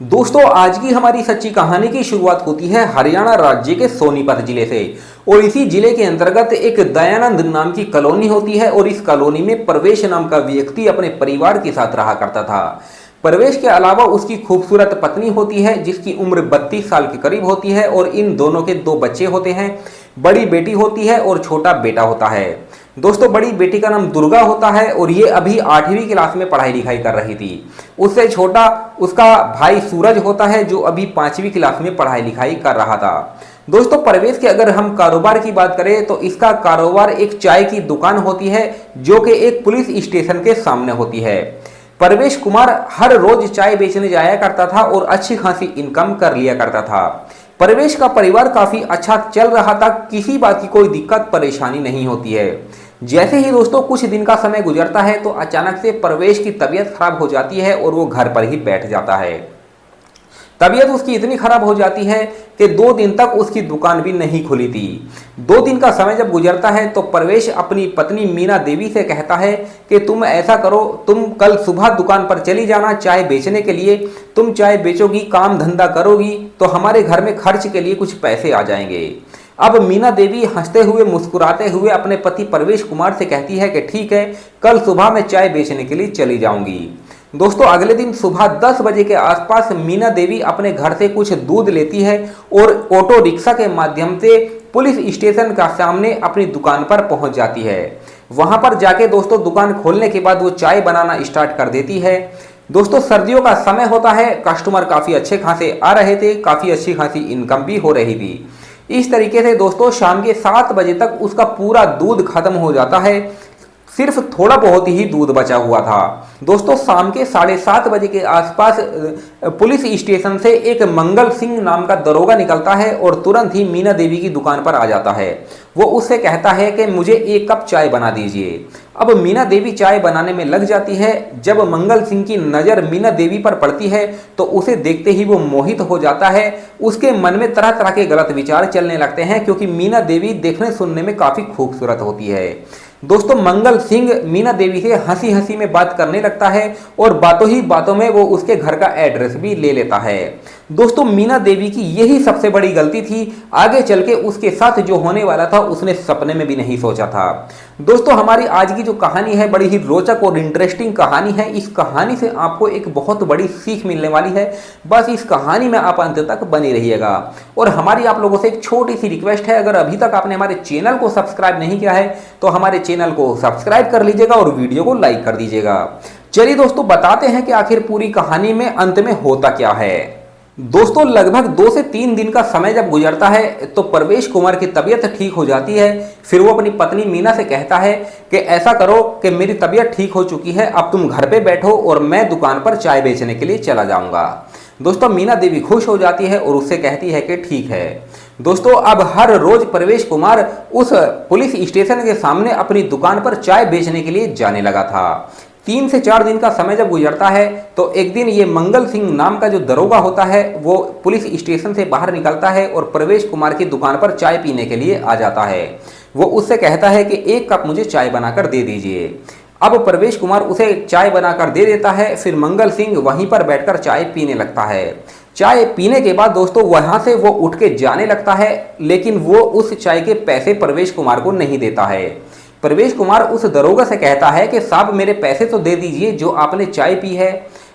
दोस्तों, आज की हमारी सच्ची कहानी की शुरुआत होती है हरियाणा राज्य के सोनीपत जिले से। और इसी जिले के अंतर्गत एक दयानंद नाम की कॉलोनी होती है और इस कॉलोनी में प्रवेश नाम का व्यक्ति अपने परिवार के साथ रहा करता था। प्रवेश के अलावा उसकी खूबसूरत पत्नी होती है जिसकी उम्र 32 साल के करीब होती है और इन दोनों के 2 बच्चे होते हैं। बड़ी बेटी होती है और छोटा बेटा होता है। दोस्तों, बड़ी बेटी का नाम दुर्गा होता है और ये अभी 8वीं क्लास में पढ़ाई लिखाई कर रही थी। उससे छोटा उसका भाई सूरज होता है जो अभी 5वीं क्लास में पढ़ाई लिखाई कर रहा था। दोस्तों, प्रवेश के अगर हम कारोबार की बात करें तो इसका कारोबार एक चाय की दुकान होती है जो कि एक पुलिस स्टेशन के सामने होती है। प्रवेश कुमार हर रोज चाय बेचने जाया करता था और अच्छी खासी इनकम कर लिया करता था। प्रवेश का परिवार काफी अच्छा चल रहा था, किसी बात की कोई दिक्कत परेशानी नहीं होती है। जैसे ही दोस्तों कुछ दिन का समय गुजरता है तो अचानक से प्रवेश की तबीयत खराब हो जाती है और वो घर पर ही बैठ जाता है। तबीयत उसकी इतनी खराब हो जाती है कि 2 दिन तक उसकी दुकान भी नहीं खुली थी। 2 दिन का समय जब गुजरता है तो प्रवेश अपनी पत्नी मीना देवी से कहता है कि तुम ऐसा करो, तुम कल सुबह दुकान पर चली जाना चाय बेचने के लिए। तुम चाय बेचोगी, काम धंधा करोगी तो हमारे घर में खर्च के लिए कुछ पैसे आ जाएंगे। अब मीना देवी हंसते हुए मुस्कुराते हुए अपने पति प्रवेश कुमार से कहती है कि ठीक है, कल सुबह मैं चाय बेचने के लिए चली जाऊंगी। दोस्तों, अगले दिन सुबह 10 बजे के आसपास मीना देवी अपने घर से कुछ दूध लेती है और ऑटो रिक्शा के माध्यम से पुलिस स्टेशन का सामने अपनी दुकान पर पहुंच जाती है। वहां पर जाके दोस्तों दुकान खोलने के बाद वो चाय बनाना स्टार्ट कर देती है। दोस्तों, सर्दियों का समय होता है, कस्टमर काफी अच्छे खासे आ रहे थे, काफी अच्छी खासी इनकम भी हो रही थी। इस तरीके से दोस्तों शाम के 7 बजे तक उसका पूरा दूध खत्म हो जाता है, सिर्फ थोड़ा बहुत ही दूध बचा हुआ था। दोस्तों, शाम के 7:30 बजे के आसपास पुलिस स्टेशन से एक मंगल सिंह नाम का दरोगा निकलता है और तुरंत ही मीना देवी की दुकान पर आ जाता है। वो उससे कहता है कि मुझे 1 कप चाय बना दीजिए। अब मीना देवी चाय बनाने में लग जाती है। जब मंगल सिंह की नज़र मीना देवी पर पड़ती है तो उसे देखते ही वो मोहित हो जाता है। उसके मन में तरह तरह के गलत विचार चलने लगते हैं क्योंकि मीना देवी देखने सुनने में काफ़ी खूबसूरत होती है। दोस्तों, मंगल सिंह मीना देवी से हंसी हंसी में बात करने लगता है और बातों ही बातों में वो उसके घर का एड्रेस भी ले लेता है। दोस्तों, मीना देवी की यही सबसे बड़ी गलती थी। आगे चल के उसके साथ जो होने वाला था उसने सपने में भी नहीं सोचा था। दोस्तों, हमारी आज की जो कहानी है बड़ी ही रोचक और इंटरेस्टिंग कहानी है। इस कहानी से आपको एक बहुत बड़ी सीख मिलने वाली है। बस इस कहानी में आप अंत तक बने रहिएगा। और हमारी आप लोगों से एक छोटी सी रिक्वेस्ट है, अगर अभी तक आपने हमारे चैनल को सब्सक्राइब नहीं किया है तो हमारे चैनल को सब्सक्राइब कर लीजिएगा और वीडियो को लाइक कर दीजिएगा। चलिए दोस्तों, बताते हैं कि आखिर पूरी कहानी में अंत में होता क्या है। दोस्तों, लगभग 2 से 3 दिन का समय जब गुजरता है तो प्रवेश कुमार की तबीयत ठीक हो जाती है। फिर वो अपनी पत्नी मीना से कहता है कि ऐसा करो कि मेरी तबीयत ठीक हो चुकी है, अब तुम घर पे बैठो और मैं दुकान पर चाय बेचने के लिए चला जाऊंगा। दोस्तों, मीना देवी खुश हो जाती है और उससे कहती है कि ठीक है। दोस्तों, अब हर रोज प्रवेश कुमार उस पुलिस स्टेशन के सामने अपनी दुकान पर चाय बेचने के लिए जाने लगा था। 3 से 4 दिन का समय जब गुजरता है तो एक दिन ये मंगल सिंह नाम का जो दरोगा होता है वो पुलिस स्टेशन से बाहर निकलता है और प्रवेश कुमार की दुकान पर चाय पीने के लिए आ जाता है। वो उससे कहता है कि 1 कप मुझे चाय बनाकर दे दीजिए। अब प्रवेश कुमार उसे चाय बनाकर दे देता है। फिर मंगल सिंह वहीं पर बैठकर चाय पीने लगता है। चाय पीने के बाद दोस्तों वहां से वो उठ के जाने लगता है, लेकिन वो उस चाय के पैसे प्रवेश कुमार को नहीं देता है। प्रवेश कुमार उस दरोगा से कहता है कि साहब मेरे पैसे तो दे दीजिए जो आपने चाय पी है।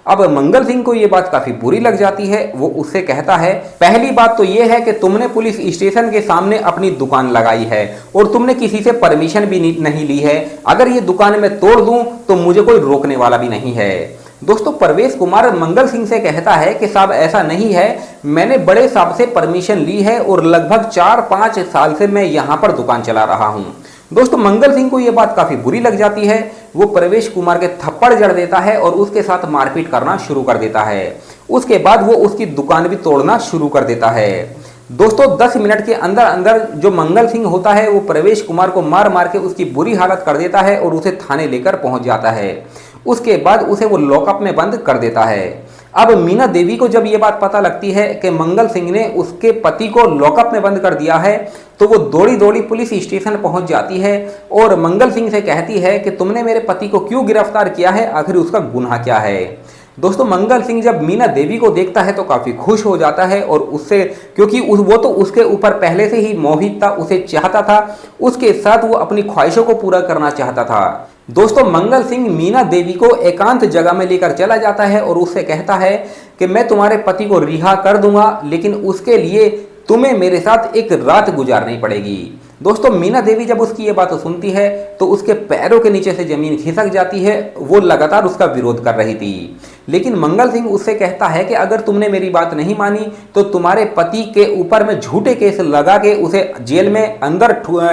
अब मंगल सिंह को ये बात काफी बुरी लग जाती है। वो उससे कहता है, पहली बात तो ये है कि तुमने पुलिस स्टेशन के सामने अपनी दुकान लगाई है और तुमने किसी से परमिशन भी नहीं ली है। अगर ये दुकान मैं तोड़ दूं तो मुझे कोई रोकने वाला भी नहीं है। दोस्तों, प्रवेश कुमार मंगल सिंह से कहता है कि साहब ऐसा नहीं है, मैंने बड़े साहब से परमिशन ली है और लगभग 4-5 साल से मैं यहाँ पर दुकान चला रहा हूँ। दोस्तों, मंगल सिंह को यह बात काफी बुरी लग जाती है। वो प्रवेश कुमार के थप्पड़ जड़ देता है और उसके साथ मारपीट करना शुरू कर देता है। उसके बाद वो उसकी दुकान भी तोड़ना शुरू कर देता है। दोस्तों, 10 मिनट के अंदर अंदर जो मंगल सिंह होता है वो प्रवेश कुमार को मार मार के उसकी बुरी हालत कर देता है और उसे थाने लेकर पहुंच जाता है। उसके बाद उसे वो लॉकअप में बंद कर देता है। अब मीना देवी को जब ये बात पता लगती है कि मंगल सिंह ने उसके पति को लॉकअप में बंद कर दिया है तो वो दौड़ी दौड़ी पुलिस स्टेशन पहुंच जाती है और मंगल सिंह से कहती है कि तुमने मेरे पति को क्यों गिरफ्तार किया है, आखिर उसका गुनाह क्या है। दोस्तों मंगल सिंह जब मीना देवी को देखता है तो काफ़ी खुश हो जाता है और उससे, क्योंकि वो तो उसके ऊपर पहले से ही मोहित था, उसे चाहता था, उसके साथ वो अपनी ख्वाहिशों को पूरा करना चाहता था। दोस्तों मंगल सिंह मीना देवी को एकांत जगह में लेकर चला जाता है और उससे कहता है कि मैं तुम्हारे पति को रिहा कर दूंगा, लेकिन उसके लिए तुम्हें मेरे साथ एक रात गुजारनी पड़ेगी। दोस्तों मीना देवी जब उसकी ये बात सुनती है तो उसके पैरों के नीचे से जमीन खिसक जाती है। वो लगातार उसका विरोध कर रही थी, लेकिन मंगल सिंह उससे कहता है कि अगर तुमने मेरी बात नहीं मानी तो तुम्हारे पति के ऊपर मैं झूठे केस लगा के उसे जेल में अंदर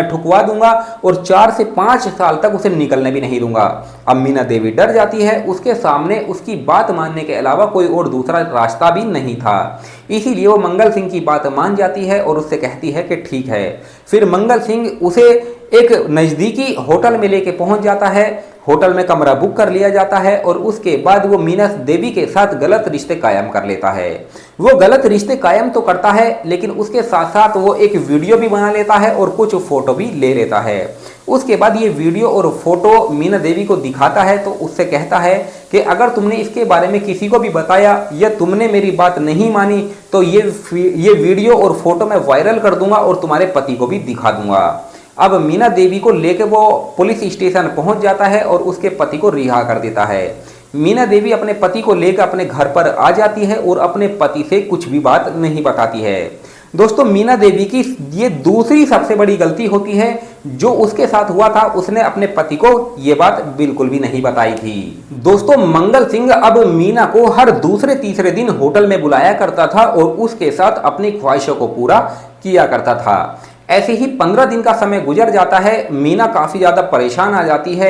ठुकवा दूंगा और 4 से 5 साल तक उसे निकलने भी नहीं दूंगा। अब मीना देवी डर जाती है, उसके सामने उसकी बात मानने के अलावा कोई और दूसरा रास्ता भी नहीं था। इसीलिए वो मंगल सिंह की बात मान जाती है और उससे कहती है कि ठीक है। फिर मंगल सिंह उसे एक नज़दीकी होटल में लेके पहुंच जाता है। होटल में कमरा बुक कर लिया जाता है और उसके बाद वो मीना देवी के साथ गलत रिश्ते कायम कर लेता है। वो गलत रिश्ते कायम तो करता है, लेकिन उसके साथ साथ वो एक वीडियो भी बना लेता है और कुछ फोटो भी ले लेता है। उसके बाद ये वीडियो और फोटो मीना देवी को दिखाता है तो उससे कहता है कि अगर तुमने इसके बारे में किसी को भी बताया या तुमने मेरी बात नहीं मानी तो ये वीडियो और फोटो मैं वायरल कर दूंगा और तुम्हारे पति को भी दिखा दूंगा। अब मीना देवी को लेकर वो पुलिस स्टेशन पहुंच जाता है और उसके पति को रिहा कर देता है। मीना देवी अपने पति को लेकर अपने घर पर आ जाती है और अपने पति से कुछ भी बात नहीं बताती है। दोस्तों मीना देवी की ये दूसरी सबसे बड़ी गलती होती है। जो उसके साथ हुआ था उसने अपने पति को ये बात बिल्कुल भी नहीं बताई थी। दोस्तों मंगल सिंह अब मीना को हर दूसरे तीसरे दिन होटल में बुलाया करता था और उसके साथ अपनी ख्वाहिशों को पूरा किया करता था। ऐसे ही 15 दिन का समय गुजर जाता है। मीना काफ़ी ज़्यादा परेशान आ जाती है।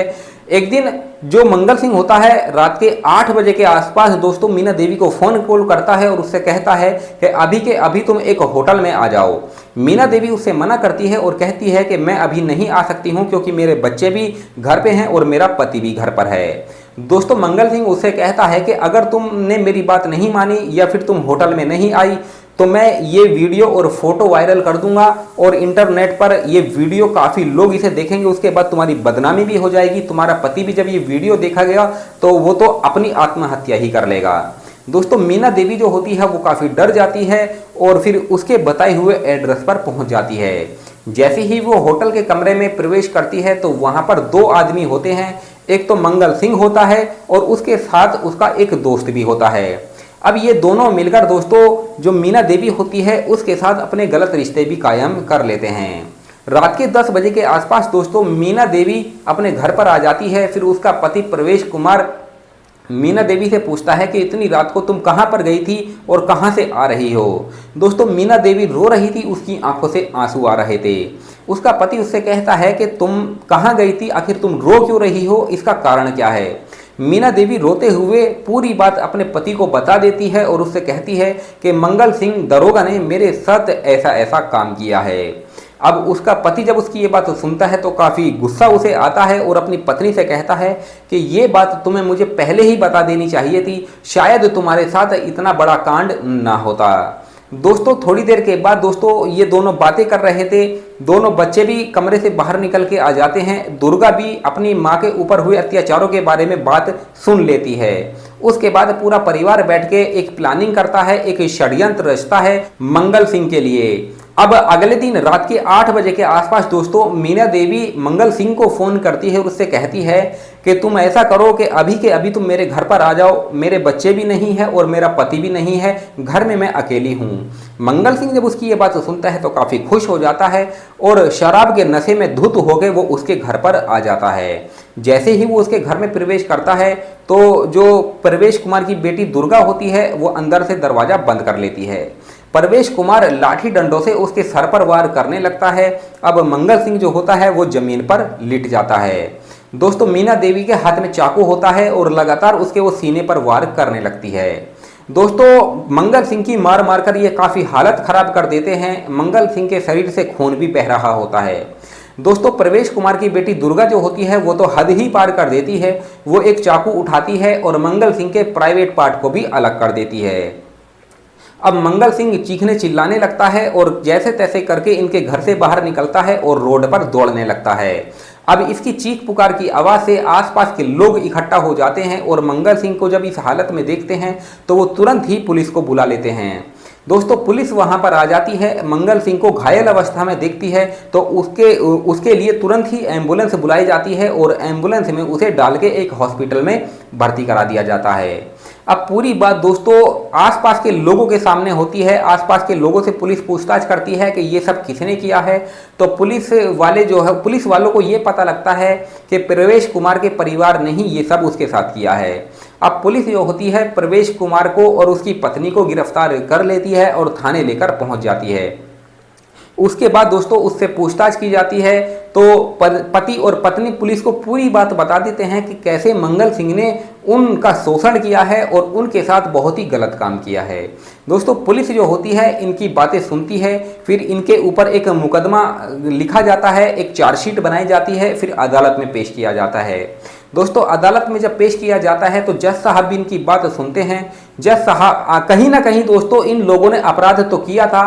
एक दिन जो मंगल सिंह होता है रात के 8 बजे के आसपास दोस्तों मीना देवी को फ़ोन कॉल करता है और उससे कहता है कि अभी के अभी तुम एक होटल में आ जाओ। मीना देवी उससे मना करती है और कहती है कि मैं अभी नहीं आ सकती हूँ क्योंकि मेरे बच्चे भी घर पे हैं और मेरा पति भी घर पर है। दोस्तों मंगल सिंह उससे कहता है कि अगर तुमने मेरी बात नहीं मानी या फिर तुम होटल में नहीं आई तो मैं ये वीडियो और फोटो वायरल कर दूंगा और इंटरनेट पर ये वीडियो काफ़ी लोग इसे देखेंगे। उसके बाद तुम्हारी बदनामी भी हो जाएगी। तुम्हारा पति भी जब ये वीडियो देखा गया तो वो तो अपनी आत्महत्या ही कर लेगा। दोस्तों मीना देवी जो होती है वो काफ़ी डर जाती है और फिर उसके बताए हुए एड्रेस पर पहुंच जाती है। जैसे ही वो होटल के कमरे में प्रवेश करती है तो वहाँ पर 2 आदमी होते हैं। एक तो मंगल सिंह होता है और उसके साथ उसका एक दोस्त भी होता है। अब ये दोनों मिलकर दोस्तों जो मीना देवी होती है उसके साथ अपने गलत रिश्ते भी कायम कर लेते हैं। रात के 10 बजे के आसपास दोस्तों मीना देवी अपने घर पर आ जाती है। फिर उसका पति प्रवेश कुमार मीना देवी से पूछता है कि इतनी रात को तुम कहाँ पर गई थी और कहाँ से आ रही हो। दोस्तों मीना देवी रो रही थी, उसकी आंखों से आंसू आ रहे थे। उसका पति उससे कहता है कि तुम कहाँ गई थी, आखिर तुम रो क्यों रही हो, इसका कारण क्या है। मीना देवी रोते हुए पूरी बात अपने पति को बता देती है और उससे कहती है कि मंगल सिंह दरोगा ने मेरे साथ ऐसा ऐसा काम किया है। अब उसका पति जब उसकी ये बात सुनता है तो काफ़ी गुस्सा उसे आता है और अपनी पत्नी से कहता है कि ये बात तुम्हें मुझे पहले ही बता देनी चाहिए थी, शायद तुम्हारे साथ इतना बड़ा कांड ना होता। दोस्तों थोड़ी देर के बाद दोस्तों ये दोनों बातें कर रहे थे। दोनों बच्चे भी कमरे से बाहर निकल के आ जाते हैं। दुर्गा भी अपनी माँ के ऊपर हुए अत्याचारों के बारे में बात सुन लेती है। उसके बाद पूरा परिवार बैठ के एक प्लानिंग करता है, एक षड्यंत्र रचता है मंगल सिंह के लिए। अब अगले दिन रात के 8 बजे के आसपास दोस्तों मीना देवी मंगल सिंह को फ़ोन करती है और उससे कहती है कि तुम ऐसा करो कि अभी के अभी तुम मेरे घर पर आ जाओ, मेरे बच्चे भी नहीं है और मेरा पति भी नहीं है, घर में मैं अकेली हूँ। मंगल सिंह जब उसकी ये बात सुनता है तो काफ़ी खुश हो जाता है और शराब के नशे में धुत हो गए वो उसके घर पर आ जाता है। जैसे ही वो उसके घर में प्रवेश करता है तो जो प्रवेश कुमार की बेटी दुर्गा होती है वो अंदर से दरवाज़ा बंद कर लेती है। प्रवेश कुमार लाठी डंडों से उसके सर पर वार करने लगता है। अब मंगल सिंह जो होता है वो जमीन पर लिट जाता है। दोस्तों मीना देवी के हाथ में चाकू होता है और लगातार उसके वो सीने पर वार करने लगती है। दोस्तों मंगल सिंह की मार मारकर ये काफ़ी हालत खराब कर देते हैं। मंगल सिंह के शरीर से खून भी बह रहा होता है। दोस्तों प्रवेश कुमार की बेटी दुर्गा जो होती है वो तो हद ही पार कर देती है। वो एक चाकू उठाती है और मंगल सिंह के प्राइवेट पार्ट को भी अलग कर देती है। अब मंगल सिंह चीखने चिल्लाने लगता है और जैसे तैसे करके इनके घर से बाहर निकलता है और रोड पर दौड़ने लगता है। अब इसकी चीख पुकार की आवाज़ से आसपास के लोग इकट्ठा हो जाते हैं और मंगल सिंह को जब इस हालत में देखते हैं तो वो तुरंत ही पुलिस को बुला लेते हैं। दोस्तों पुलिस वहां पर आ जाती है, मंगल सिंह को घायल अवस्था में देखती है तो उसके लिए तुरंत ही एम्बुलेंस बुलाई जाती है और एम्बुलेंस में उसे डाल के एक हॉस्पिटल में भर्ती करा दिया जाता है। अब पूरी बात दोस्तों आसपास के लोगों के सामने होती है। आसपास के लोगों से पुलिस पूछताछ करती है कि ये सब किसने किया है, तो पुलिस वालों को ये पता लगता है कि प्रवेश कुमार के परिवार ने ही ये सब उसके साथ किया है। अब पुलिस जो होती है प्रवेश कुमार को और उसकी पत्नी को गिरफ्तार कर लेती है और थाने लेकर पहुंच जाती है। उसके बाद दोस्तों उससे पूछताछ की जाती है तो पति और पत्नी पुलिस को पूरी बात बता देते हैं कि कैसे मंगल सिंह ने उनका शोषण किया है और उनके साथ बहुत ही गलत काम किया है। दोस्तों पुलिस जो होती है इनकी बातें सुनती है, फिर इनके ऊपर एक मुकदमा लिखा जाता है, एक चार्जशीट बनाई जाती है, फिर अदालत में पेश किया जाता है। दोस्तों अदालत में जब पेश किया जाता है तो जज साहब भी इनकी बात सुनते हैं। जज साहब कहीं ना कहीं दोस्तों इन लोगों ने अपराध तो किया था,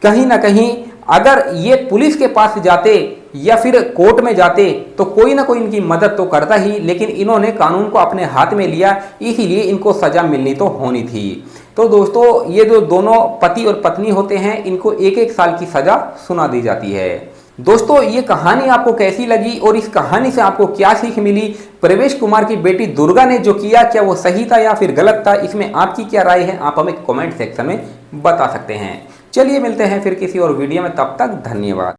कहीं ना कहीं अगर ये पुलिस के पास जाते या फिर कोर्ट में जाते तो कोई ना कोई इनकी मदद तो करता ही, लेकिन इन्होंने कानून को अपने हाथ में लिया, इसीलिए इनको सजा मिलनी तो होनी थी। तो दोस्तों ये जो दोनों पति और पत्नी होते हैं इनको 1-1 साल की सजा सुना दी जाती है। दोस्तों ये कहानी आपको कैसी लगी और इस कहानी से आपको क्या सीख मिली? प्रवेश कुमार की बेटी दुर्गा ने जो किया क्या वो सही था या फिर गलत था? इसमें आपकी क्या राय है? आप हमें कमेंट सेक्शन में बता सकते हैं। चलिए मिलते हैं फिर किसी और वीडियो में, तब तक धन्यवाद।